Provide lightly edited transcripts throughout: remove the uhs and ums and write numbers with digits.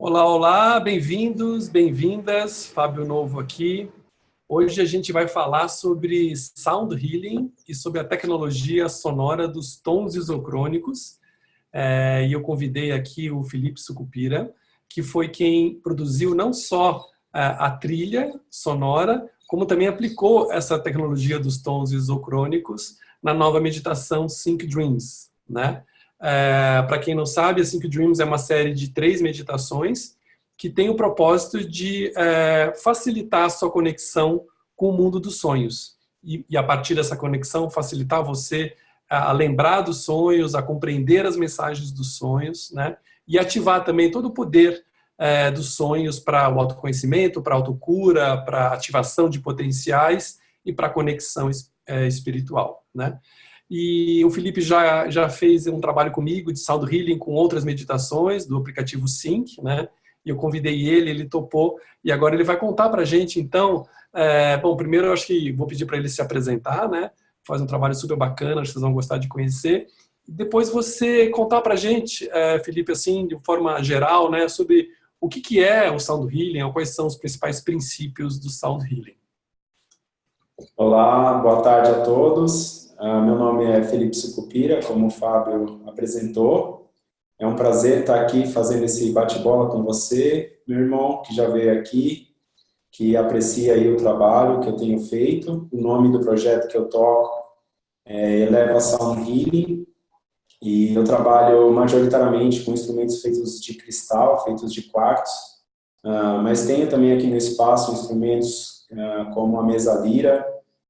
Olá, olá, bem-vindos, bem-vindas, Fábio Novo aqui. Hoje a gente vai falar sobre Sound Healing e sobre a tecnologia sonora dos tons isocrônicos. E eu convidei aqui o Felipe Sucupira, que foi quem produziu não só a trilha sonora, como também aplicou essa tecnologia dos tons isocrônicos na nova meditação Sync Dreams, né? Para quem não sabe, a Sync Dreams é uma série de 3 meditações que tem o propósito de facilitar a sua conexão com o mundo dos sonhos. E a partir dessa conexão, facilitar você a lembrar dos sonhos, a compreender as mensagens dos sonhos, né? E ativar também todo o poder dos sonhos para o autoconhecimento, para a autocura, para a ativação de potenciais e para a conexão espiritual, né? E o Felipe já fez um trabalho comigo de Sound Healing com outras meditações do aplicativo Sync, né? E eu convidei ele topou, e agora ele vai contar para a gente, então, bom, primeiro eu acho que vou pedir para ele se apresentar, né? Faz um trabalho super bacana, acho que vocês vão gostar de conhecer. Depois você contar para a gente, Felipe, assim, de forma geral, né, sobre o que é o Sound Healing, ou quais são os principais princípios do Sound Healing. Olá, boa tarde a todos. Meu nome é Felipe Sucupira, como o Fábio apresentou. É um prazer estar aqui fazendo esse bate-bola com você, meu irmão, que já veio aqui, que aprecia aí o trabalho que eu tenho feito. O nome do projeto que eu toco é Eleva Sound Healing, e eu trabalho majoritariamente com instrumentos feitos de cristal, feitos de quartzo, mas tenho também aqui no espaço instrumentos como a mesa lira,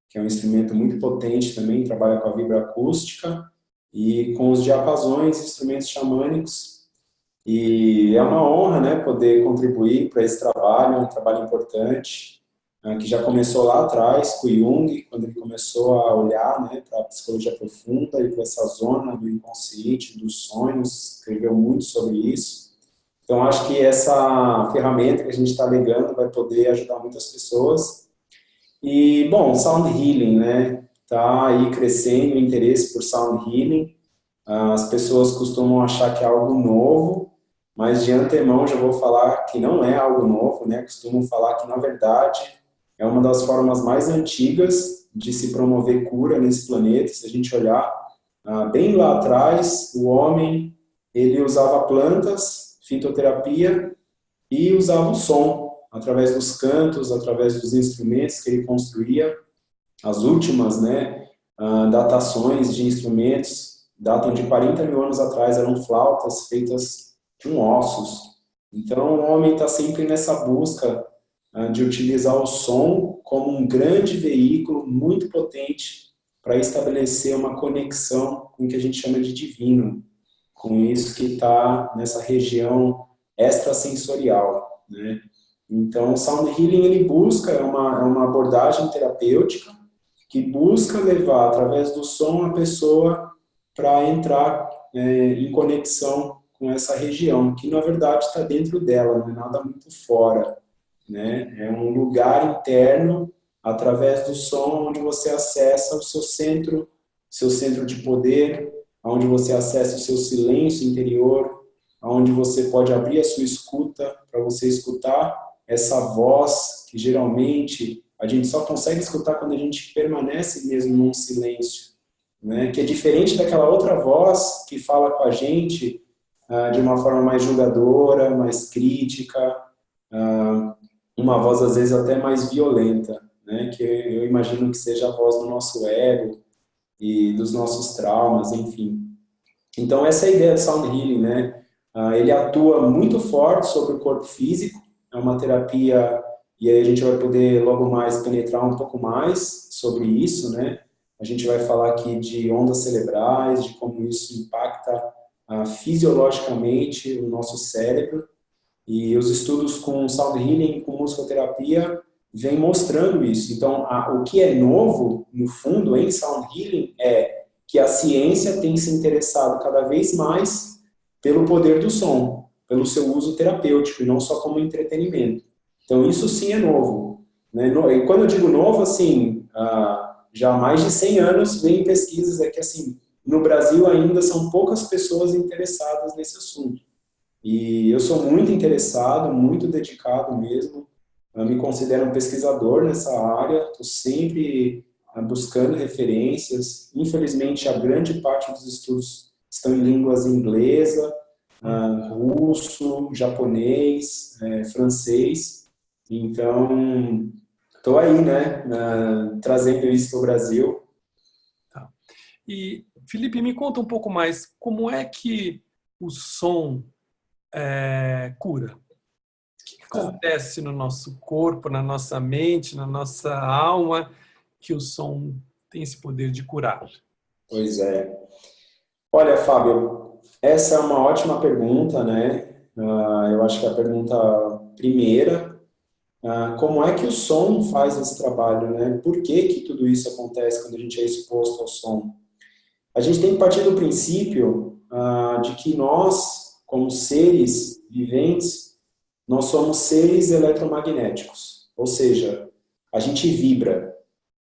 que é um instrumento muito potente também, trabalha com a vibroacústica, e com os diapasões, instrumentos xamânicos. E é uma honra, né, poder contribuir para esse trabalho, um trabalho importante, que já começou lá atrás com o Jung, quando ele começou a olhar, né, para a psicologia profunda e para essa zona do inconsciente, dos sonhos, escreveu muito sobre isso. Então, acho que essa ferramenta que a gente está legando vai poder ajudar muitas pessoas. E, bom, Sound Healing, né, está aí crescendo o interesse por Sound Healing. As pessoas costumam achar que é algo novo, mas de antemão já vou falar que não é algo novo, né? Costumam falar que, na verdade, é uma das formas mais antigas de se promover cura nesse planeta. Se a gente olhar bem lá atrás, o homem, ele usava plantas, fitoterapia, e usava o som, através dos cantos, através dos instrumentos que ele construía. As últimas, né, datações de instrumentos datam de 40 mil anos atrás, eram flautas feitas com ossos. Então, o homem está sempre nessa busca de utilizar o som como um grande veículo muito potente para estabelecer uma conexão com o que a gente chama de divino, com isso que está nessa região extrasensorial, né? Então, o Sound Healing, ele busca, é uma abordagem terapêutica que busca levar, através do som, a pessoa para entrar em conexão com essa região, que na verdade está dentro dela, não é nada muito fora, né? É um lugar interno, através do som, onde você acessa o seu centro de poder, onde você acessa o seu silêncio interior, onde você pode abrir a sua escuta para você escutar essa voz que geralmente a gente só consegue escutar quando a gente permanece mesmo num silêncio, né? Que é diferente daquela outra voz que fala com a gente de uma forma mais julgadora, mais crítica, uma voz às vezes até mais violenta, né? Que eu imagino que seja a voz do nosso ego e dos nossos traumas, enfim. Então essa é a ideia do Sound Healing, né? Ele atua muito forte sobre o corpo físico, é uma terapia, e aí a gente vai poder logo mais penetrar um pouco mais sobre isso, né? A gente vai falar aqui de ondas cerebrais, de como isso impacta fisiologicamente o nosso cérebro, e os estudos com Sound Healing, com musicoterapia, vêm mostrando isso. Então, o que é novo, no fundo, em Sound Healing, é que a ciência tem se interessado cada vez mais pelo poder do som, pelo seu uso terapêutico, e não só como entretenimento. Então, isso sim é novo, né? E quando eu digo novo, assim, já há mais de 100 anos vem pesquisas que, assim, no Brasil ainda são poucas pessoas interessadas nesse assunto. E eu sou muito interessado, muito dedicado mesmo. Eu me considero um pesquisador nessa área, estou sempre buscando referências. Infelizmente, a grande parte dos estudos estão em línguas inglesa, russo, japonês, francês. Então, estou aí, né, trazendo isso para o Brasil. Tá. E, Felipe, me conta um pouco mais, como é que o som cura? O que acontece no nosso corpo, na nossa mente, na nossa alma, que o som tem esse poder de curar? Pois é. Olha, Fábio, essa é uma ótima pergunta, né? Eu acho que é a pergunta primeira, como é que o som faz esse trabalho, né? Por que que tudo isso acontece quando a gente é exposto ao som? A gente tem que partir do princípio de que nós, como seres viventes, nós somos seres eletromagnéticos, ou seja, a gente vibra,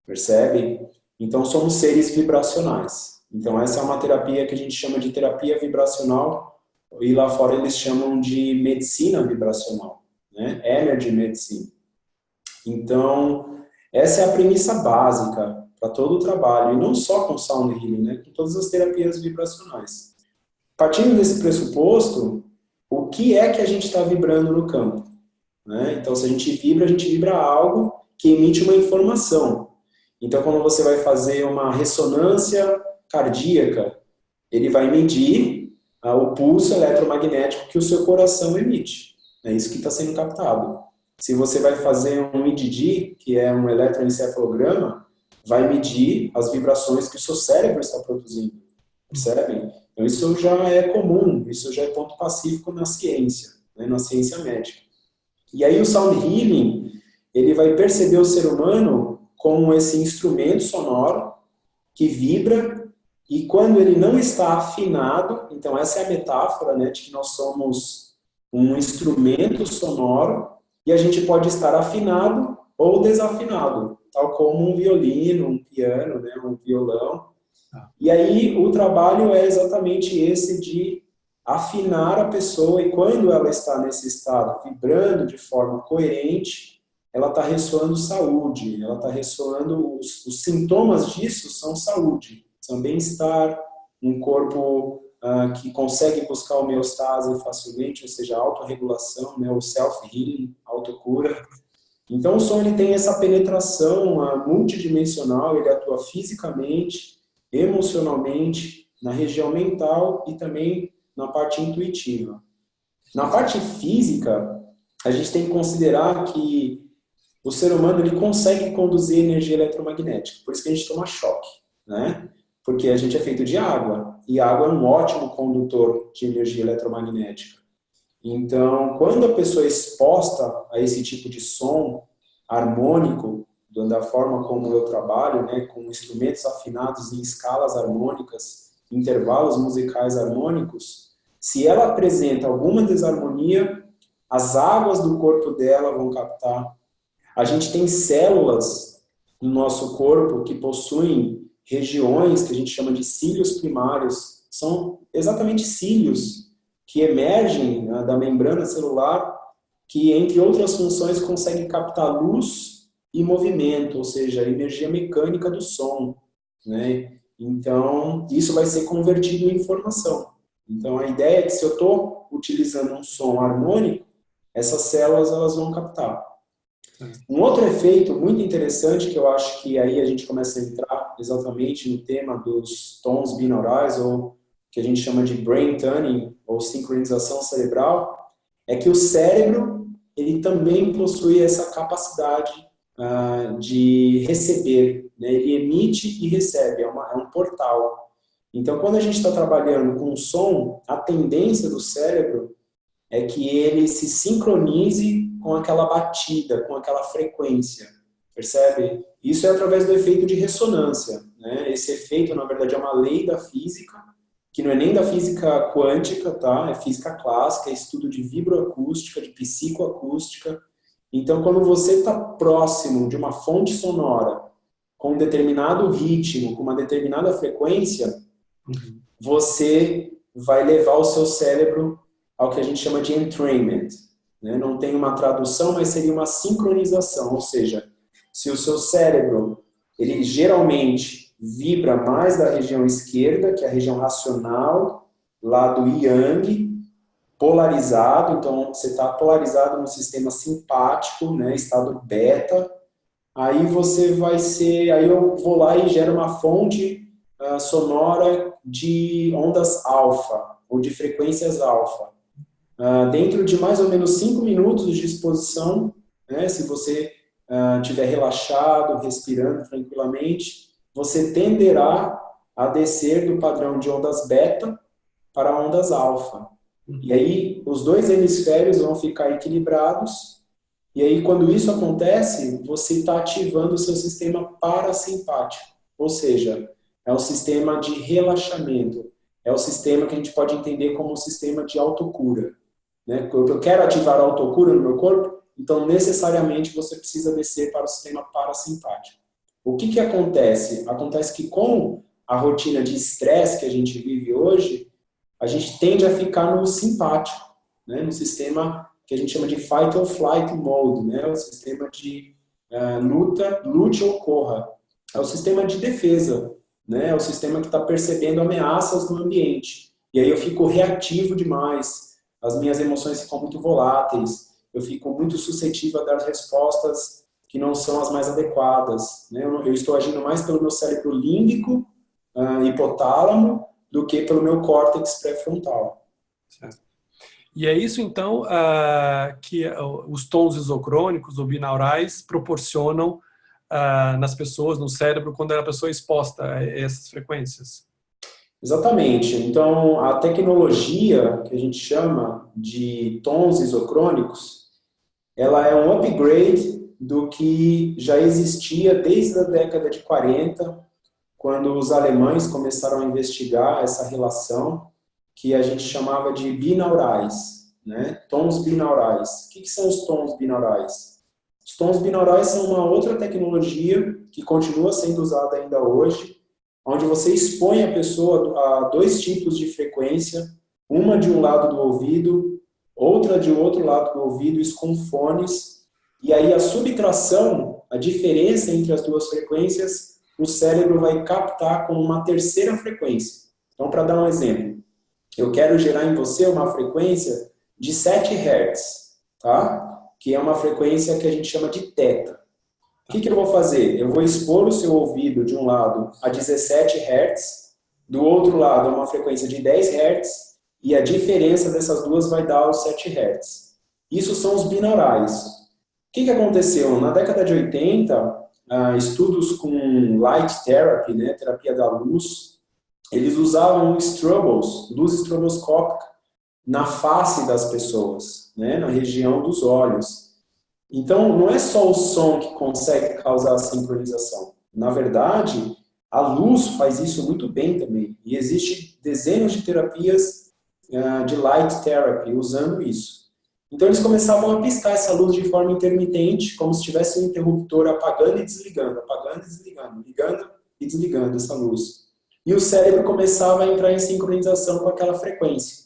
percebe? Então somos seres vibracionais. Então essa é uma terapia que a gente chama de terapia vibracional e lá fora eles chamam de medicina vibracional, né? Energy Medicine. Então essa é a premissa básica para todo o trabalho, e não só com Sound Healing, né? Com todas as terapias vibracionais. Partindo desse pressuposto, o que é que a gente está vibrando no campo? Né? Então, se a gente vibra algo que emite uma informação. Então, quando você vai fazer uma ressonância cardíaca, ele vai medir o pulso eletromagnético que o seu coração emite. É isso que está sendo captado. Se você vai fazer um EEG, que é um eletroencefalograma, vai medir as vibrações que o seu cérebro está produzindo. Percebem? Então, isso já é comum, isso já é ponto pacífico na ciência, né, na ciência médica. E aí o Sound Healing, ele vai perceber o ser humano como esse instrumento sonoro que vibra, e quando ele não está afinado, então essa é a metáfora, né, de que nós somos um instrumento sonoro, e a gente pode estar afinado ou desafinado, tal como um violino, um piano, né, um violão. E aí o trabalho é exatamente esse de afinar a pessoa, e quando ela está nesse estado, vibrando de forma coerente, ela está ressoando saúde, ela está ressoando, os sintomas disso são saúde, são bem-estar, um corpo que consegue buscar homeostase facilmente, ou seja, autorregulação, né, o self-healing, autocura. Então o som ele tem essa penetração multidimensional, ele atua fisicamente, emocionalmente, na região mental e também na parte intuitiva. Na parte física, a gente tem que considerar que o ser humano ele consegue conduzir energia eletromagnética, por isso que a gente toma choque, né? Porque a gente é feito de água, e a água é um ótimo condutor de energia eletromagnética. Então, quando a pessoa é exposta a esse tipo de som harmônico, da forma como eu trabalho, né, com instrumentos afinados em escalas harmônicas, intervalos musicais harmônicos, se ela apresenta alguma desarmonia, as águas do corpo dela vão captar. A gente tem células no nosso corpo que possuem regiões que a gente chama de cílios primários. São exatamente cílios que emergem da membrana celular, que, entre outras funções, conseguem captar luz e movimento, ou seja, a energia mecânica do som, né? Então, isso vai ser convertido em informação. Então, a ideia é que se eu estou utilizando um som harmônico, essas células elas vão captar. Um outro efeito muito interessante, que eu acho que aí a gente começa a entrar exatamente no tema dos tons binaurais, ou que a gente chama de brain tuning, ou sincronização cerebral, é que o cérebro ele também possui essa capacidade de receber, né? Ele emite e recebe, é um portal. Então, quando a gente está trabalhando com som, a tendência do cérebro é que ele se sincronize com aquela batida, com aquela frequência, percebe? Isso é através do efeito de ressonância, né? Esse efeito, na verdade, é uma lei da física, que não é nem da física quântica, tá? É física clássica, é estudo de vibroacústica, de psicoacústica. Então, quando você está próximo de uma fonte sonora com um determinado ritmo, com uma determinada frequência, você vai levar o seu cérebro ao que a gente chama de entrainment, né? Não tem uma tradução, mas seria uma sincronização, ou seja, se o seu cérebro, ele geralmente vibra mais da região esquerda, que é a região racional, lá do Yang, polarizado, então você está polarizado no sistema simpático, né, estado beta, aí você vai ser, aí eu vou lá e gero uma fonte sonora de ondas alfa, ou de frequências alfa. Dentro de mais ou menos 5 minutos de exposição, né, se você estiver relaxado, respirando tranquilamente, você tenderá a descer do padrão de ondas beta para ondas alfa. E aí, os dois hemisférios vão ficar equilibrados, e aí, quando isso acontece, você está ativando o seu sistema parasimpático, ou seja, é o sistema de relaxamento, é o sistema que a gente pode entender como um sistema de autocura. Né? Eu quero ativar a autocura no meu corpo, então, necessariamente, você precisa descer para o sistema parasimpático. O que acontece? Acontece que com a rotina de estresse que a gente vive hoje, a gente tende a ficar no simpático, né? No sistema que a gente chama de fight or flight mode, né? O sistema de lute ou corra. É o sistema de defesa, né? É o sistema que está percebendo ameaças no ambiente. E aí eu fico reativo demais, as minhas emoções ficam muito voláteis, eu fico muito suscetível a dar respostas que não são as mais adequadas, né? Eu estou agindo mais pelo meu cérebro límbico, hipotálamo, do que pelo meu córtex pré-frontal. Certo. E é isso, então, que os tons isocrônicos ou binaurais proporcionam nas pessoas, no cérebro, quando a pessoa é exposta a essas frequências. Exatamente. Então, a tecnologia que a gente chama de tons isocrônicos, ela é um upgrade do que já existia desde a década de 40, quando os alemães começaram a investigar essa relação que a gente chamava de binaurais, né? Tons binaurais. O que são os tons binaurais? Os tons binaurais são uma outra tecnologia que continua sendo usada ainda hoje, onde você expõe a pessoa a dois tipos de frequência, uma de um lado do ouvido, outra de outro lado do ouvido, isso com fones, e aí a subtração, a diferença entre as duas frequências, o cérebro vai captar como uma terceira frequência. Então, para dar um exemplo, eu quero gerar em você uma frequência de 7 Hz, tá? Que é uma frequência que a gente chama de teta. O que eu vou fazer? Eu vou expor o seu ouvido de um lado a 17 Hz, do outro lado a uma frequência de 10 Hz, e a diferença dessas duas vai dar os 7 Hz. Isso são os binaurais. O que aconteceu? Na década de 80, estudos com light therapy, né, terapia da luz, eles usavam strobos, luz estroboscópica, na face das pessoas, né, na região dos olhos. Então, não é só o som que consegue causar a sincronização. Na verdade, a luz faz isso muito bem também. E existe dezenas de terapias de light therapy usando isso. Então, eles começavam a piscar essa luz de forma intermitente, como se tivesse um interruptor apagando e desligando, ligando e desligando essa luz. E o cérebro começava a entrar em sincronização com aquela frequência.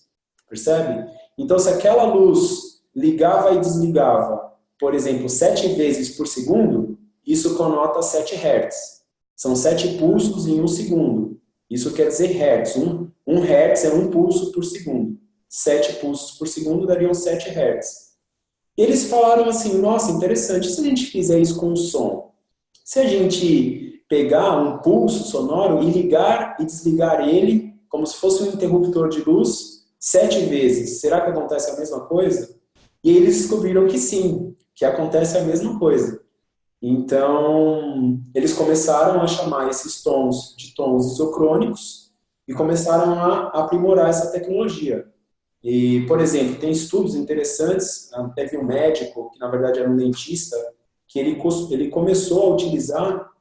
Percebe? Então, se aquela luz ligava e desligava, por exemplo, 7 vezes por segundo, isso conota 7 Hz. São 7 pulsos em 1 segundo. Isso quer dizer Hertz. 1 Hertz é 1 pulso por segundo. 7 pulsos por segundo dariam 7 Hz. Eles falaram assim, nossa, interessante, se a gente fizer isso com o som? Se a gente pegar um pulso sonoro e ligar e desligar ele, como se fosse um interruptor de luz, 7 vezes, será que acontece a mesma coisa? E eles descobriram que sim, que acontece a mesma coisa. Então, eles começaram a chamar esses tons de tons isocrônicos e começaram a aprimorar essa tecnologia. E, por exemplo, tem estudos interessantes, teve um médico, que na verdade era um dentista, que ele começou a utilizar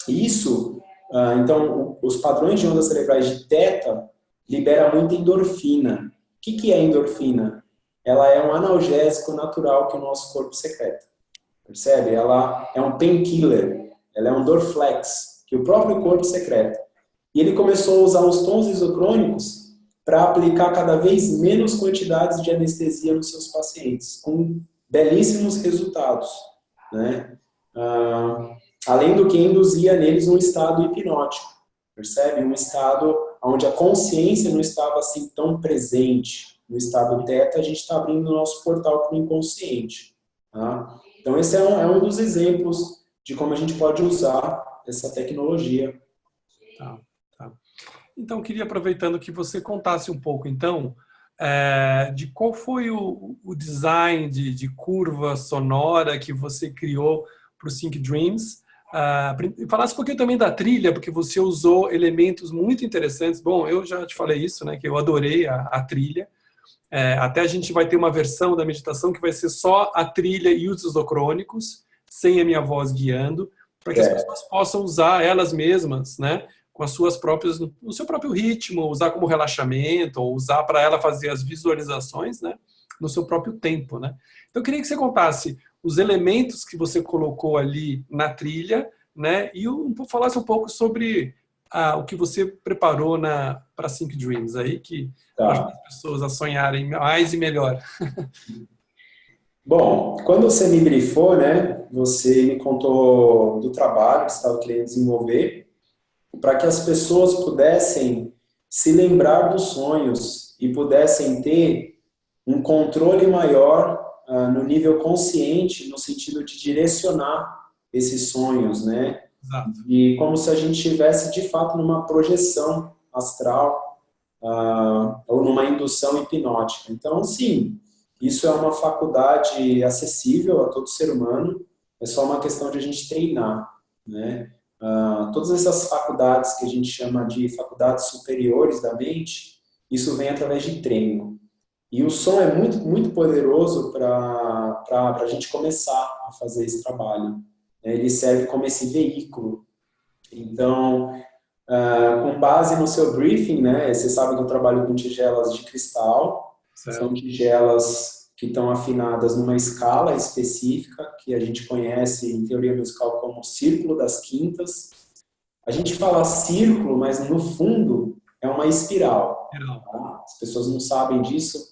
isso. Então, os padrões de ondas cerebrais de teta liberam muita endorfina. O que é endorfina? Ela é um analgésico natural que o nosso corpo secreta. Percebe? Ela é um painkiller, ela é um Dorflex, que o próprio corpo secreta. E ele começou a usar os tons isocrônicos para aplicar cada vez menos quantidades de anestesia nos seus pacientes, com belíssimos resultados, né? Além do que induzia neles um estado hipnótico, percebe? Um estado onde a consciência não estava assim tão presente. No estado teta, a gente está abrindo o nosso portal para o inconsciente. Tá? Então, esse é um dos exemplos de como a gente pode usar essa tecnologia. Tá, tá. Então, queria, aproveitando que você contasse um pouco, então, de qual foi o design de curva sonora que você criou para o Sync Dreams. Falasse um pouquinho também da trilha, porque você usou elementos muito interessantes. Bom, eu já te falei isso, né, que eu adorei a trilha. Até a gente vai ter uma versão da meditação que vai ser só a trilha e os isocrônicos, sem a minha voz guiando, para que as pessoas possam usar elas mesmas, né, com as suas próprias, no seu próprio ritmo, usar como relaxamento, ou usar para ela fazer as visualizações, né, no seu próprio tempo, né. Então, eu queria que você contasse os elementos que você colocou ali na trilha, né, e falasse um pouco sobre o que você preparou para Sync Dreams aí, que para ajudar as pessoas a sonharem mais e melhor. Bom, quando você me brifou, né, você me contou do trabalho que você estava querendo desenvolver, para que as pessoas pudessem se lembrar dos sonhos e pudessem ter um controle maior no nível consciente, no sentido de direcionar esses sonhos, né? Exato. E como se a gente estivesse, de fato, numa projeção astral ou numa indução hipnótica. Então, sim, isso é uma faculdade acessível a todo ser humano, é só uma questão de a gente treinar, né? Todas essas faculdades que a gente chama de faculdades superiores da mente, isso vem através de treino. E o som é muito, muito poderoso para a gente começar a fazer esse trabalho. Ele serve como esse veículo. Então, com base no seu briefing, né, você sabe que eu trabalho com tigelas de cristal. Certo. São tigelas que estão afinadas numa escala específica, que a gente conhece em teoria musical como círculo das quintas. A gente fala círculo, mas no fundo é uma espiral. Tá? As pessoas não sabem disso.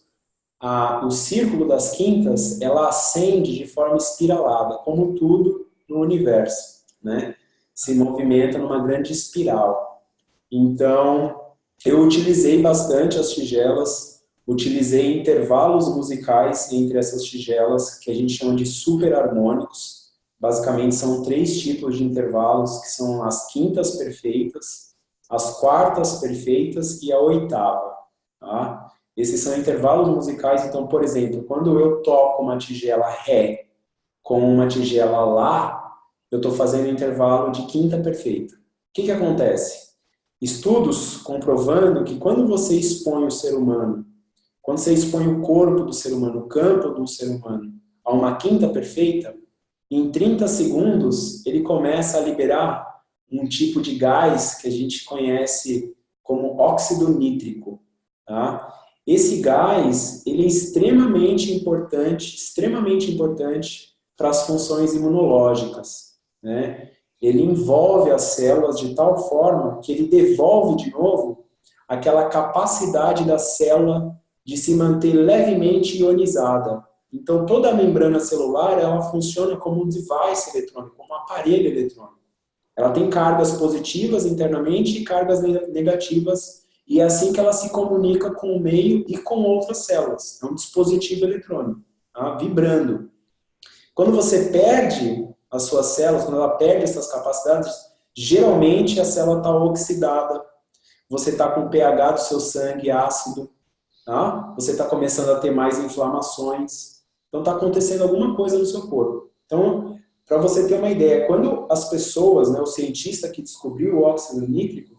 O círculo das quintas, ela ascende de forma espiralada, como tudo no universo, né? Se movimenta numa grande espiral. Então, eu utilizei bastante as tigelas, utilizei intervalos musicais entre essas tigelas, que a gente chama de superharmônicos. Basicamente, são 3 tipos de intervalos, que são as quintas perfeitas, as quartas perfeitas e a oitava, tá? Esses são intervalos musicais. Então, por exemplo, quando eu toco uma tigela Ré com uma tigela Lá, eu estou fazendo um intervalo de quinta perfeita. O que acontece? Estudos comprovando que quando você expõe o ser humano, quando você expõe o corpo do ser humano, o campo do ser humano, a uma quinta perfeita, em 30 segundos ele começa a liberar um tipo de gás que a gente conhece como óxido nítrico, tá? Esse gás, ele é extremamente importante para as funções imunológicas, né? Ele envolve as células de tal forma que ele devolve de novo aquela capacidade da célula de se manter levemente ionizada. Então, toda a membrana celular, ela funciona como um device eletrônico, como um aparelho eletrônico. Ela tem cargas positivas internamente e cargas negativas. E é assim que ela se comunica com o meio e com outras células. É um dispositivo eletrônico, tá? Vibrando. Quando você perde as suas células, quando ela perde essas capacidades, geralmente a célula está oxidada, você está com o pH do seu sangue ácido, tá? Você está começando a ter mais inflamações. Então está acontecendo alguma coisa no seu corpo. Então, para você ter uma ideia, quando as pessoas, né, o cientista que descobriu o óxido nítrico,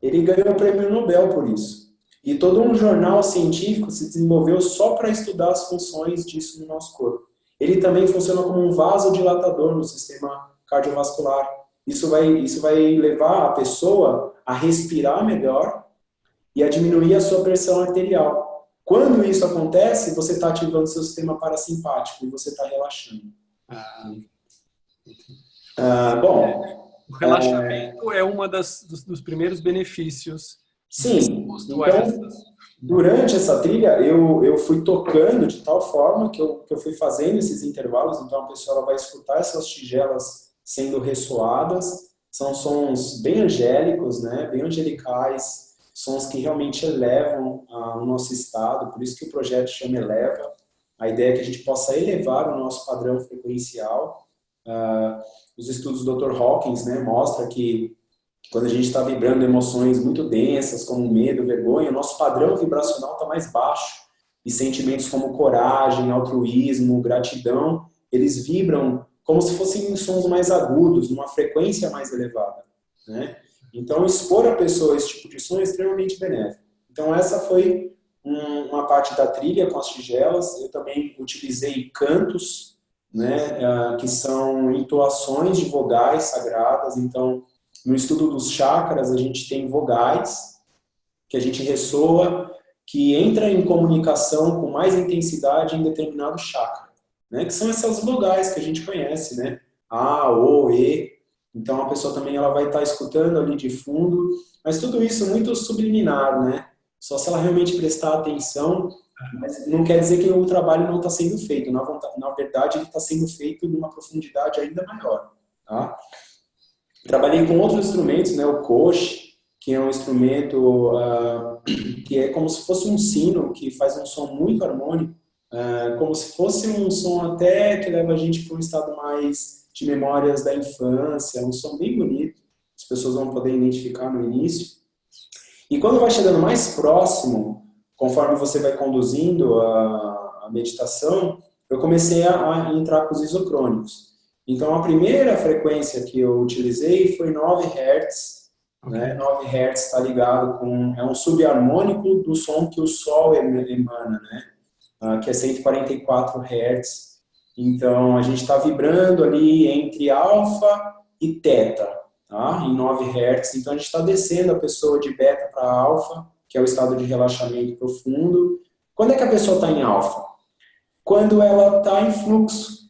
ele ganhou o prêmio Nobel por isso. E todo um jornal científico se desenvolveu só para estudar as funções disso no nosso corpo. Ele também funciona como um vasodilatador no sistema cardiovascular. Isso vai levar a pessoa a respirar melhor e a diminuir a sua pressão arterial. Quando isso acontece, você está ativando seu sistema parasimpático e você está relaxando. Bom... O relaxamento é uma dos primeiros benefícios. Sim, então Durante essa trilha, eu fui tocando de tal forma que eu fui fazendo esses intervalos, então a pessoa ela vai escutar essas tigelas sendo ressoadas, são sons bem angélicos, né, bem angelicais, sons que realmente elevam o nosso estado, por isso que o projeto chama Eleva, a ideia é que a gente possa elevar o nosso padrão frequencial. Os estudos do Dr. Hawkins, né, mostram que quando a gente está vibrando emoções muito densas, como medo, vergonha, o nosso padrão vibracional está mais baixo. E sentimentos como coragem, altruísmo, gratidão, eles vibram como se fossem sons mais agudos, numa frequência mais elevada, né? Então, expor a pessoa a esse tipo de som é extremamente benéfico. Então, essa foi uma parte da trilha com as tigelas. Eu também utilizei cantos, né, que são entoações de vogais sagradas. Então, no estudo dos chakras, a gente tem vogais que a gente ressoa, que entra em comunicação com mais intensidade em determinado chakra, né? Que são essas vogais que a gente conhece, né? A, O, E. Então, a pessoa também ela vai estar escutando ali de fundo, mas tudo isso muito subliminar, né? Só se ela realmente prestar atenção, mas não quer dizer que o trabalho não está sendo feito. Na verdade, ele está sendo feito numa profundidade ainda maior, tá? Trabalhei com outros instrumentos, né, o kosh, que é um instrumento que é como se fosse um sino, que faz um som muito harmônico, como se fosse um som até que leva a gente para um estado mais de memórias da infância, um som bem bonito, as pessoas vão poder identificar no início. E quando vai chegando mais próximo, conforme você vai conduzindo a meditação, eu comecei a entrar com os isocrônicos. Então, a primeira frequência que eu utilizei foi 9 Hz. Okay. Né? 9 Hz está ligado com... É um subharmônico do som que o Sol emana, né? Que é 144 Hz. Então, a gente está vibrando ali entre alfa e teta, tá? Em 9 Hz. Então, a gente está descendo a pessoa de beta para alfa, que é o estado de relaxamento profundo. Quando é que a pessoa está em alfa? Quando ela está em fluxo.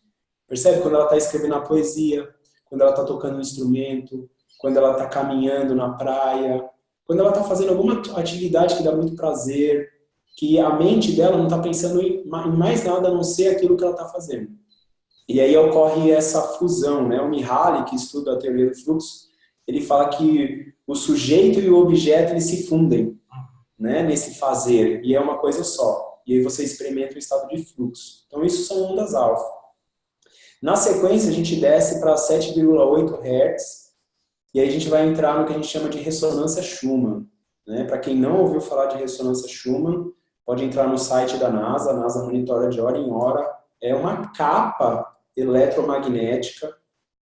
Percebe? Quando ela está escrevendo a poesia, quando ela está tocando um instrumento, quando ela está caminhando na praia, quando ela está fazendo alguma atividade que dá muito prazer, que a mente dela não está pensando em mais nada a não ser aquilo que ela está fazendo. E aí ocorre essa fusão, né? O Mihaly, que estuda a teoria do fluxo, ele fala que o sujeito e o objeto eles se fundem, né? Nesse fazer, e é uma coisa só. E aí você experimenta o estado de fluxo. Então isso são ondas alfa. Na sequência, a gente desce para 7,8 Hz, e aí a gente vai entrar no que a gente chama de ressonância Schumann. Né? Para quem não ouviu falar de ressonância Schumann, pode entrar no site da NASA, a NASA monitora de hora em hora. É uma capa eletromagnética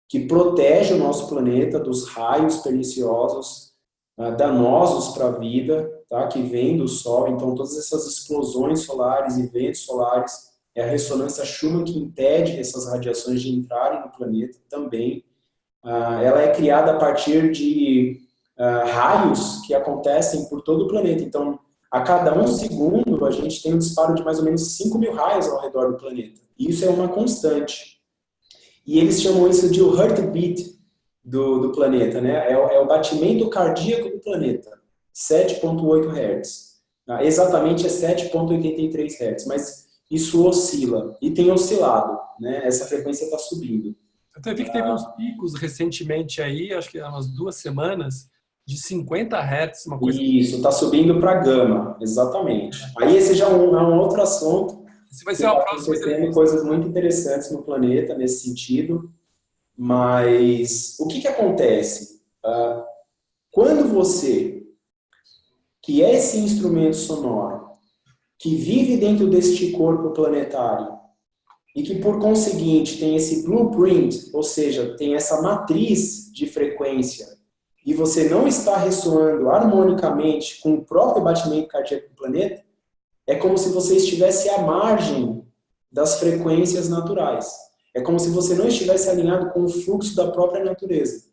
que protege o nosso planeta dos raios perniciosos, danosos para a vida, tá? Que vêm do Sol. Então, todas essas explosões solares e ventos solares, é a ressonância Schumann que impede essas radiações de entrarem no planeta também. Ela é criada a partir de raios que acontecem por todo o planeta. Então, a cada 1 segundo, a gente tem um disparo de mais ou menos 5.000 raios ao redor do planeta. E isso é uma constante. E eles chamam isso de o heartbeat do planeta, né? É o batimento cardíaco do planeta. 7,8 Hz. Exatamente é 7,83 Hz, mas isso oscila. E tem oscilado, né? Essa frequência está subindo. Eu vi que teve uns picos recentemente aí, acho que há umas 2 semanas, de 50 Hz, uma coisa... Isso, está subindo para gama, exatamente. Aí esse já é um outro assunto. Esse vai ser o próximo. Tem coisas muito interessantes no planeta nesse sentido, mas o que acontece? Quando você, que é esse instrumento sonoro, que vive dentro deste corpo planetário, e que, por conseguinte, tem esse blueprint, ou seja, tem essa matriz de frequência, e você não está ressoando harmonicamente com o próprio batimento cardíaco do planeta, é como se você estivesse à margem das frequências naturais. É como se você não estivesse alinhado com o fluxo da própria natureza.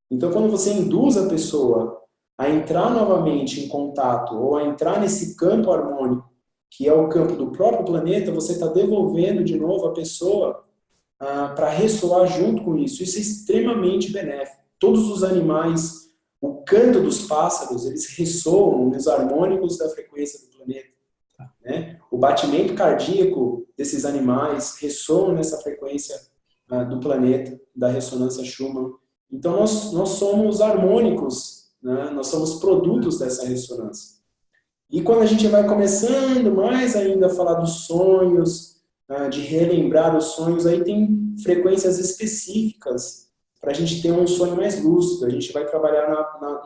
Então, quando você induz a pessoa a entrar novamente em contato, ou a entrar nesse campo harmônico, que é o campo do próprio planeta, você está devolvendo de novo a pessoa para ressoar junto com isso. Isso é extremamente benéfico. Todos os animais, o canto dos pássaros, eles ressoam nos harmônicos da frequência do planeta. batimento cardíaco desses animais ressoa nessa frequência do planeta, da ressonância Schumann. Então, nós somos harmônicos, né? Nós somos produtos dessa ressonância. E quando a gente vai começando mais ainda a falar dos sonhos, de relembrar os sonhos, aí tem frequências específicas para a gente ter um sonho mais lúcido. A gente vai trabalhar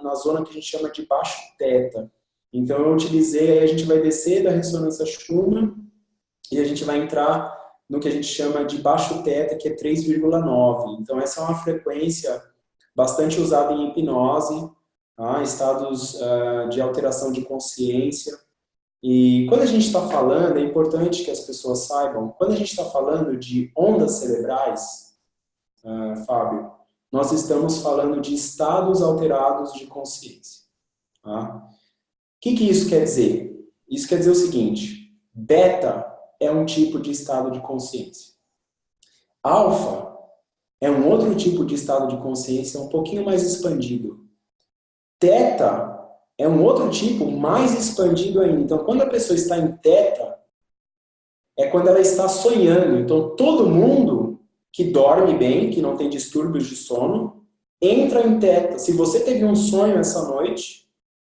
na zona que a gente chama de baixo teta. Então eu utilizei, aí a gente vai descer da ressonância Schumann e a gente vai entrar no que a gente chama de baixo teta, que é 3,9. Então essa é uma frequência bastante usada em hipnose, estados de alteração de consciência. E quando a gente está falando, é importante que as pessoas saibam, quando a gente está falando de ondas cerebrais, Fábio, nós estamos falando de estados alterados de consciência. Tá? O que isso quer dizer? Isso quer dizer o seguinte: beta é um tipo de estado de consciência. Alfa é um outro tipo de estado de consciência um pouquinho mais expandido. Teta é um outro tipo mais expandido ainda. Então, quando a pessoa está em teta, é quando ela está sonhando. Então, todo mundo que dorme bem, que não tem distúrbios de sono, entra em teta. Se você teve um sonho essa noite,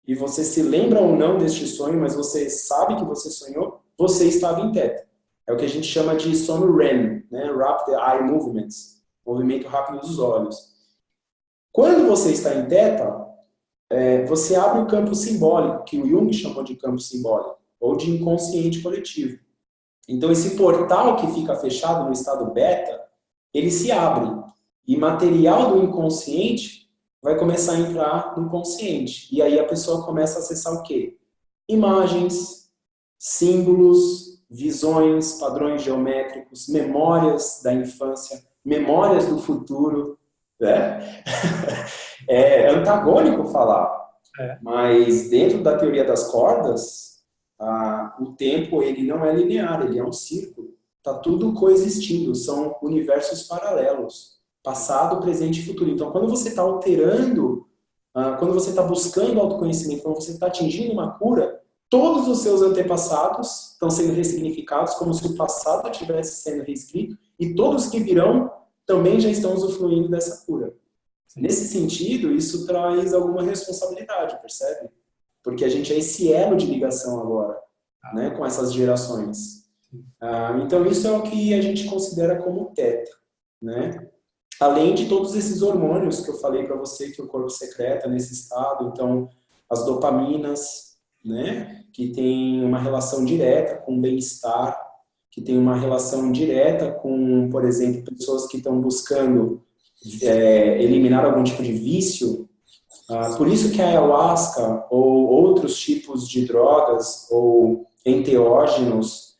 e você se lembra ou não deste sonho, mas você sabe que você sonhou, você estava em teta. É o que a gente chama de sono REM, né? Rapid Eye Movements, movimento rápido dos olhos. Quando você está em teta, você abre o campo simbólico, que o Jung chamou de campo simbólico, ou de inconsciente coletivo. Então, esse portal que fica fechado no estado beta, ele se abre. E material do inconsciente vai começar a entrar no consciente. E aí a pessoa começa a acessar o quê? Imagens, símbolos, visões, padrões geométricos, memórias da infância, memórias do futuro. Né? É antagônico falar, mas dentro da teoria das cordas, o tempo ele não é linear, ele é um círculo. Está tudo coexistindo, são universos paralelos, passado, presente e futuro. Então, quando você está alterando, quando você está buscando autoconhecimento, quando você está atingindo uma cura, todos os seus antepassados estão sendo ressignificados como se o passado estivesse sendo reescrito e todos que virão também já estão usufruindo dessa cura. Nesse sentido, isso traz alguma responsabilidade, percebe? Porque a gente é esse elo de ligação agora, né, com essas gerações. Então, isso é o que a gente considera como teta, né? Além de todos esses hormônios que eu falei para você que o corpo secreta nesse estado, então, as dopaminas, né, que tem uma relação direta com o bem-estar, que tem uma relação direta com, por exemplo, pessoas que estão buscando eliminar algum tipo de vício. Por isso que a ayahuasca ou outros tipos de drogas ou enteógenos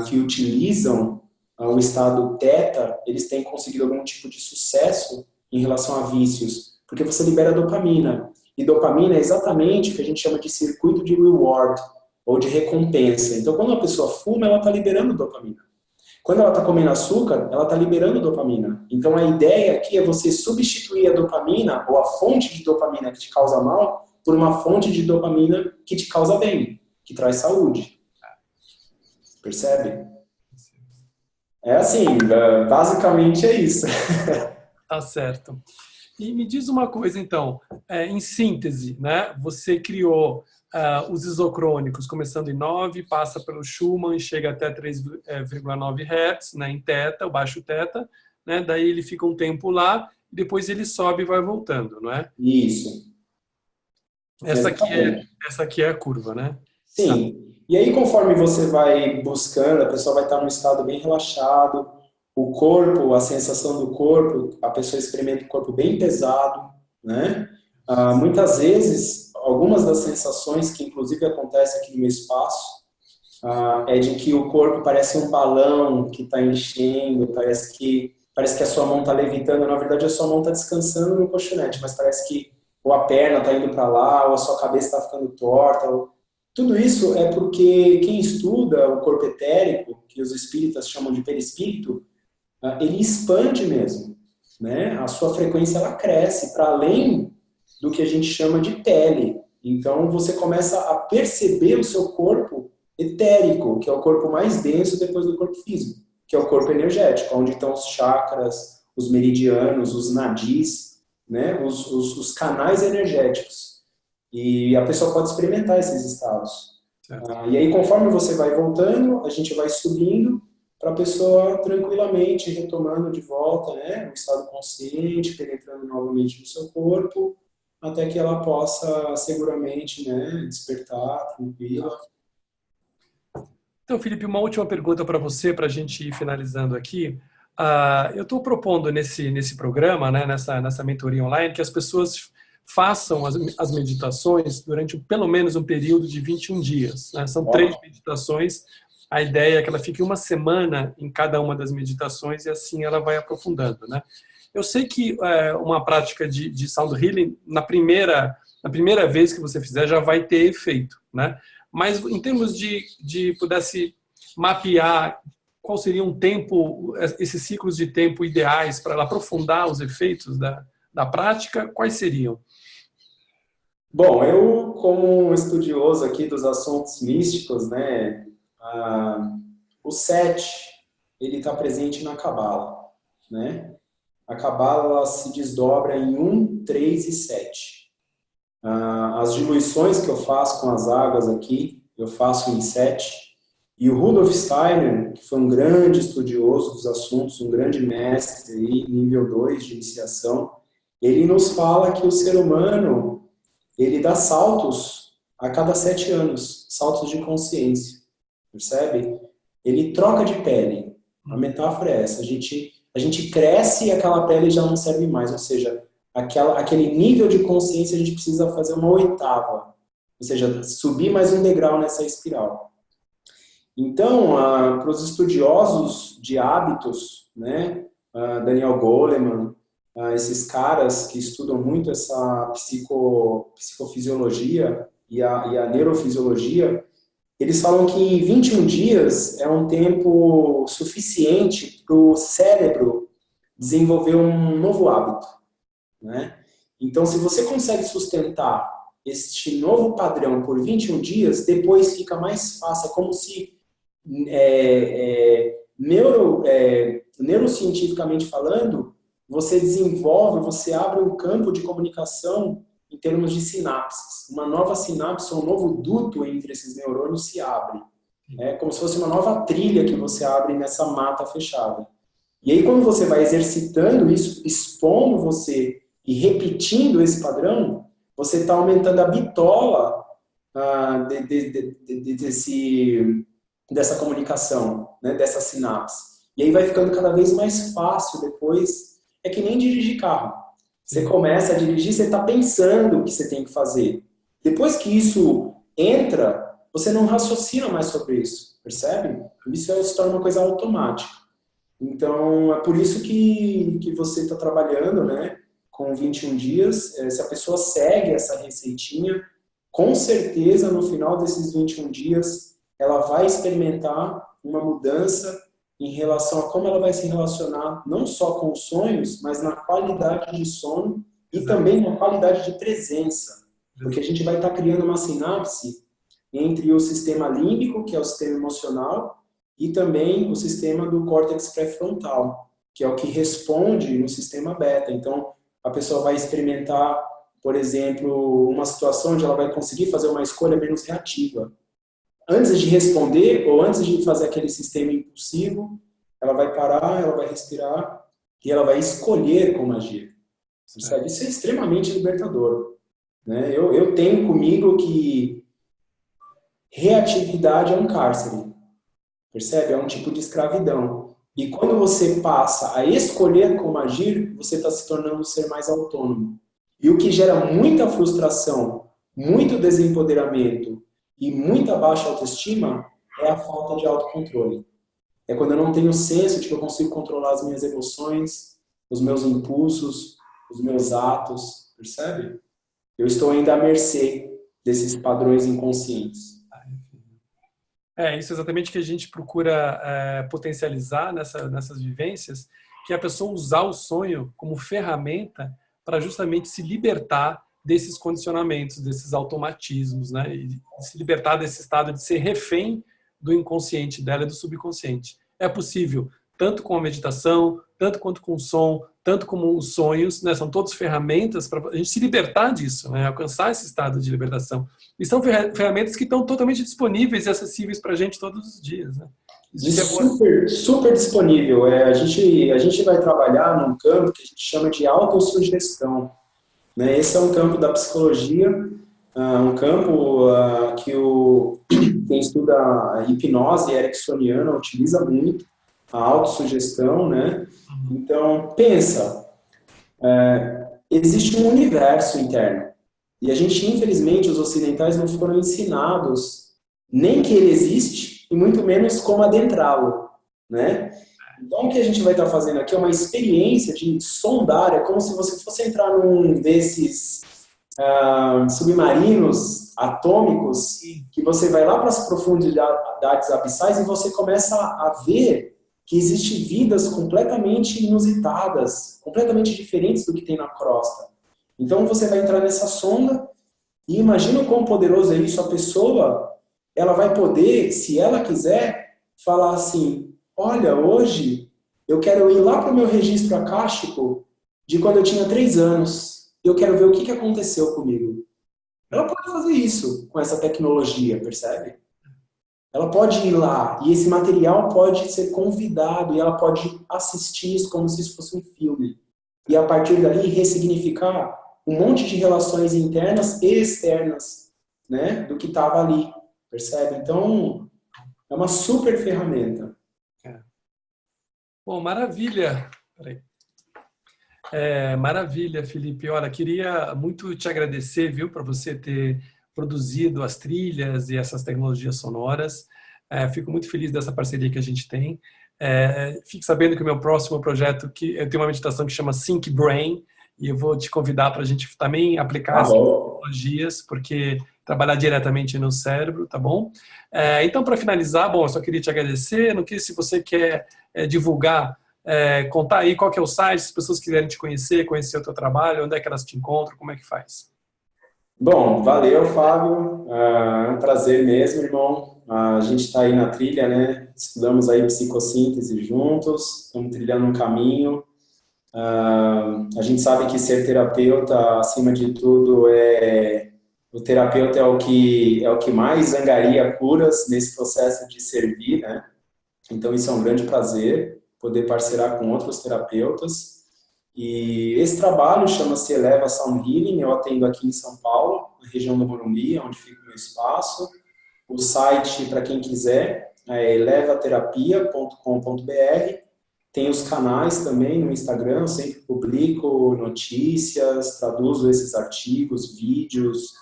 que utilizam o estado teta, eles têm conseguido algum tipo de sucesso em relação a vícios, porque você libera dopamina. E dopamina é exatamente o que a gente chama de circuito de reward, ou de recompensa. Então, quando uma pessoa fuma, ela está liberando dopamina. Quando ela está comendo açúcar, ela está liberando dopamina. Então, a ideia aqui é você substituir a dopamina, ou a fonte de dopamina que te causa mal, por uma fonte de dopamina que te causa bem, que traz saúde. Percebe? É assim, basicamente é isso. Tá certo. E me diz uma coisa, então, em síntese, né? Você criou os isocrônicos, começando em 9, passa pelo Schumann, chega até 3,9 Hz, né, em teta, o baixo teta, né? Daí ele fica um tempo lá, e depois ele sobe e vai voltando, não é? Isso. Essa aqui é a curva, né? Sim. E aí, conforme você vai buscando, a pessoa vai estar num estado bem relaxado, o corpo, a sensação do corpo, a pessoa experimenta o corpo bem pesado, né? Muitas vezes, algumas das sensações que inclusive acontecem aqui no meu espaço, é de que o corpo parece um balão que está enchendo, parece que a sua mão está levitando, na verdade a sua mão está descansando no colchonete, mas parece que ou a perna está indo para lá, ou a sua cabeça está ficando torta. Tudo isso é porque quem estuda o corpo etérico, que os espíritas chamam de perispírito, ele expande mesmo, né? A sua frequência ela cresce para além do que a gente chama de pele. Então você começa a perceber o seu corpo etérico, que é o corpo mais denso depois do corpo físico, que é o corpo energético, onde estão os chakras, os meridianos, os nadis, né? Os canais energéticos. E a pessoa pode experimentar esses estados. E aí, conforme você vai voltando, a gente vai subindo para a pessoa tranquilamente retomando de volta, né, o estado consciente, penetrando novamente no seu corpo, até que ela possa seguramente, né, despertar tranquila. Então, Felipe, uma última pergunta para você, para a gente ir finalizando aqui. Eu estou propondo nesse programa, né, nessa mentoria online, que as pessoas façam as meditações durante pelo menos um período de 21 dias. Né? São 3 meditações. A ideia é que ela fique uma semana em cada uma das meditações e assim ela vai aprofundando. Né? Eu sei que uma prática de Sound Healing, na primeira vez que você fizer, já vai ter efeito. Né? Mas em termos de pudesse mapear qual seria um tempo, esses ciclos de tempo ideais para ela aprofundar os efeitos da prática, quais seriam? Bom, eu, como um estudioso aqui dos assuntos místicos, né, o 7, ele está presente na Cabala, né? A Cabala se desdobra em 1, 3 e 7. As diluições que eu faço com as águas aqui, eu faço em 7. E o Rudolf Steiner, que foi um grande estudioso dos assuntos, um grande mestre, aí, nível 2 de iniciação, ele nos fala que o ser humano ele dá saltos a cada 7 anos, saltos de consciência, percebe? Ele troca de pele. A metáfora é essa, a gente cresce e aquela pele já não serve mais, ou seja, aquele nível de consciência a gente precisa fazer uma 8ª, ou seja, subir mais um degrau nessa espiral. Então, para os estudiosos de hábitos, né, Daniel Goleman, esses caras que estudam muito essa psicofisiologia e a neurofisiologia, eles falam que 21 dias é um tempo suficiente para o cérebro desenvolver um novo hábito, né? Então, se você consegue sustentar este novo padrão por 21 dias, depois fica mais fácil. É como se, neurocientificamente falando, você desenvolve, você abre um campo de comunicação em termos de sinapses. Uma nova sinapse, um novo duto entre esses neurônios se abre. É como se fosse uma nova trilha que você abre nessa mata fechada. E aí, quando você vai exercitando isso, expondo você e repetindo esse padrão, você está aumentando a bitola dessa comunicação, né, dessa sinapse. E aí vai ficando cada vez mais fácil depois. É que nem dirigir carro. Você começa a dirigir, você está pensando o que você tem que fazer. Depois que isso entra, você não raciocina mais sobre isso, percebe? Isso se torna uma coisa automática. Então, é por isso que você está trabalhando, né, com 21 dias. Se a pessoa segue essa receitinha, com certeza, no final desses 21 dias, ela vai experimentar uma mudança em relação a como ela vai se relacionar não só com os sonhos, mas na qualidade de sono e também na qualidade de presença. Porque a gente vai estar criando uma sinapse entre o sistema límbico, que é o sistema emocional, e também o sistema do córtex pré-frontal, que é o que responde no sistema beta. Então, a pessoa vai experimentar, por exemplo, uma situação onde ela vai conseguir fazer uma escolha menos reativa. Antes de responder ou antes de fazer aquele sistema impulsivo, ela vai parar, ela vai respirar e ela vai escolher como agir. Percebe? Isso é extremamente libertador. Né? Eu tenho comigo que reatividade é um cárcere. Percebe? É um tipo de escravidão. E quando você passa a escolher como agir, você está se tornando um ser mais autônomo. E o que gera muita frustração, muito desempoderamento e muita baixa autoestima é a falta de autocontrole. É quando eu não tenho senso de que eu consigo controlar as minhas emoções, os meus impulsos, os meus atos, percebe? Eu estou ainda à mercê desses padrões inconscientes. Isso é exatamente que a gente procura potencializar nessas vivências, que é a pessoa usar o sonho como ferramenta para justamente se libertar desses condicionamentos, desses automatismos, né? E se libertar desse estado de ser refém do inconsciente dela e do subconsciente. É possível, tanto com a meditação, tanto quanto com o som, tanto como os sonhos, né? São todas ferramentas para a gente se libertar disso, né? Alcançar esse estado de libertação. E são ferramentas que estão totalmente disponíveis e acessíveis para a gente todos os dias, né? Super, super disponível. A gente vai trabalhar num campo que a gente chama de autossugestão, né? Esse é um campo da psicologia, um campo que quem estuda hipnose ericksoniana utiliza muito, a autossugestão, né? Então, pensa, existe um universo interno. E a gente, infelizmente, os ocidentais não foram ensinados nem que ele existe e muito menos como adentrá-lo, né? Então, o que a gente vai estar fazendo aqui é uma experiência de sondar, é como se você fosse entrar num desses submarinos atômicos, que você vai lá para as profundidades abissais e você começa a ver que existem vidas completamente inusitadas, completamente diferentes do que tem na crosta. Então, você vai entrar nessa sonda e imagina o quão poderoso é isso. A pessoa, ela vai poder, se ela quiser, falar assim, olha, hoje eu quero ir lá para o meu registro akáshico de quando eu tinha 3 anos. Eu quero ver o que aconteceu comigo. Ela pode fazer isso com essa tecnologia, percebe? Ela pode ir lá e esse material pode ser convidado e ela pode assistir isso como se isso fosse um filme. E a partir dali ressignificar um monte de relações internas e externas, né, do que estava ali, percebe? Então, é uma super ferramenta. Bom, maravilha. Peraí. Maravilha, Felipe. Olha, queria muito te agradecer, viu, por você ter produzido as trilhas e essas tecnologias sonoras. Fico muito feliz dessa parceria que a gente tem. Fique sabendo que o meu próximo projeto, que eu tenho uma meditação que chama Sync Brain, e eu vou te convidar para a gente também aplicar essas tecnologias, porque trabalhar diretamente no cérebro, tá bom? Então, para finalizar, bom, eu só queria te agradecer. Não sei se você quer divulgar, contar aí qual que é o site, se as pessoas quiserem te conhecer o teu trabalho, onde é que elas te encontram, como é que faz? Bom, valeu, Fábio. É um prazer mesmo, irmão. A gente está aí na trilha, né? Estudamos aí psicossíntese juntos, estamos trilhando um caminho. A gente sabe que ser terapeuta, acima de tudo, o terapeuta é o que mais angaria curas nesse processo de servir, né? Então, isso é um grande prazer, poder parcerar com outros terapeutas. E esse trabalho chama-se Eleva Sound Healing. Eu atendo aqui em São Paulo, na região do Morumbi, onde fica o meu espaço. O site, para quem quiser, é elevaterapia.com.br. Tem os canais também no Instagram, eu sempre publico notícias, traduzo esses artigos, vídeos,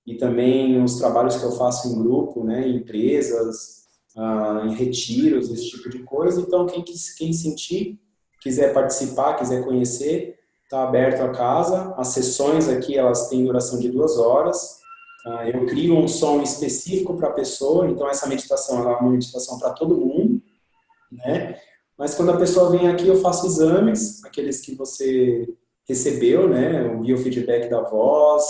e também os trabalhos que eu faço em grupo, né, em empresas, em retiros, esse tipo de coisa. Então, quem sentir, quiser participar, quiser conhecer, está aberto a casa. As sessões aqui, elas têm duração de 2 horas. Eu crio um som específico para a pessoa, então essa meditação ela é uma meditação para todo mundo, né? Mas quando a pessoa vem aqui, eu faço exames, aqueles que você recebeu, né? O biofeedback da voz,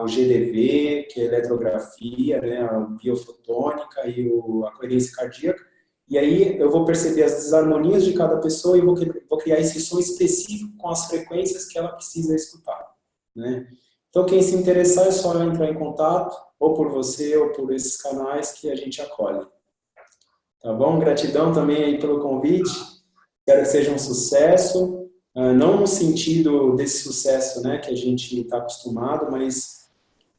o GDV, que é a eletrografia, né? A biofotônica e a coerência cardíaca. E aí eu vou perceber as desarmonias de cada pessoa e vou criar esse som específico com as frequências que ela precisa escutar, né? Então, quem se interessar é só entrar em contato, ou por você, ou por esses canais que a gente acolhe. Tá bom? Gratidão também aí pelo convite. Espero que seja um sucesso. Não no sentido desse sucesso, né, que a gente está acostumado, mas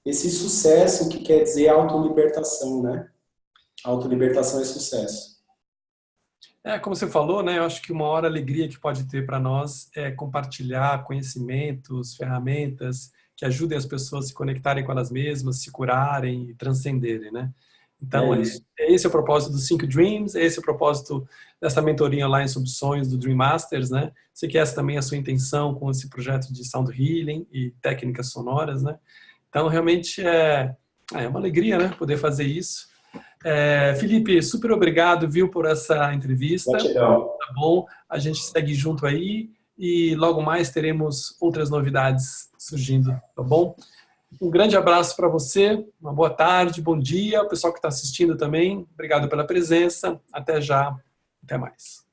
esse sucesso que quer dizer autolibertação, né? Autolibertação é sucesso. Como você falou, né? Eu acho que uma hora alegria que pode ter para nós é compartilhar conhecimentos, ferramentas que ajudem as pessoas a se conectarem com elas mesmas, se curarem e transcenderem, né? Então, esse é o propósito do Sync Dreams, esse é o propósito dessa mentoria online sobre sonhos do Dream Masters, né? Sei que essa também é a sua intenção com esse projeto de Sound Healing e técnicas sonoras, né? Então, realmente é uma alegria, né? Poder fazer isso. Felipe, super obrigado, viu, por essa entrevista. Gratidão. Tá bom? A gente segue junto aí e logo mais teremos outras novidades surgindo, tá bom? Um grande abraço para você, uma boa tarde, bom dia, o pessoal que está assistindo também, obrigado pela presença, até já, até mais.